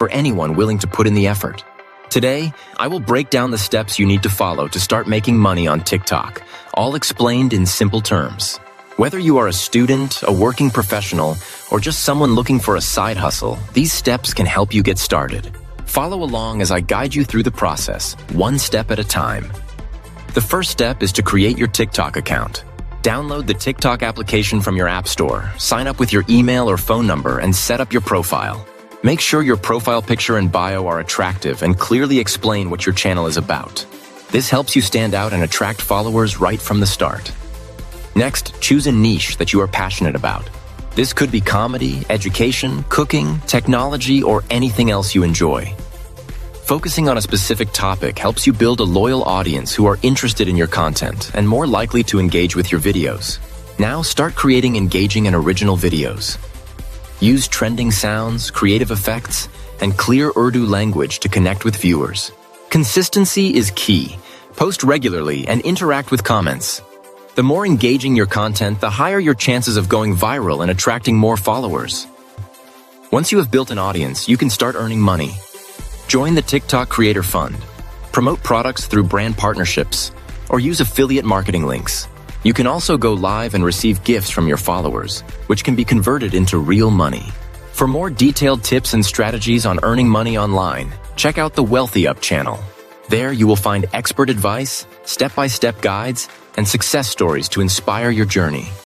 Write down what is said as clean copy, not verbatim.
for anyone willing to put in the effort. Today, I will break down the steps you need to follow to start making money on TikTok, all explained in simple terms. Whether you are a student, a working professional, or just someone looking for a side hustle, these steps can help you get started. Follow along as I guide you through the process, one step at a time. The first step is to create your TikTok account. Download the TikTok application from your app store, sign up with your email or phone number, and set up your profile. Make sure your profile picture and bio are attractive and clearly explain what your channel is about. This helps you stand out and attract followers right from the start. Next, choose a niche that you are passionate about. This could be comedy, education, cooking, technology, or anything else you enjoy. Focusing on a specific topic helps you build a loyal audience who are interested in your content and more likely to engage with your videos. Now start creating engaging and original videos. Use trending sounds, creative effects, and clear Urdu language to connect with viewers. Consistency is key. Post regularly and interact with comments. The more engaging your content, the higher your chances of going viral and attracting more followers. Once you have built an audience, you can start earning money. Join the TikTok Creator Fund. Promote products through brand partnerships, or use affiliate marketing links. You can also go live and receive gifts from your followers, which can be converted into real money. For more detailed tips and strategies on earning money online, check out the Wealthy Up channel. There you will find expert advice, step-by-step guides, and success stories to inspire your journey.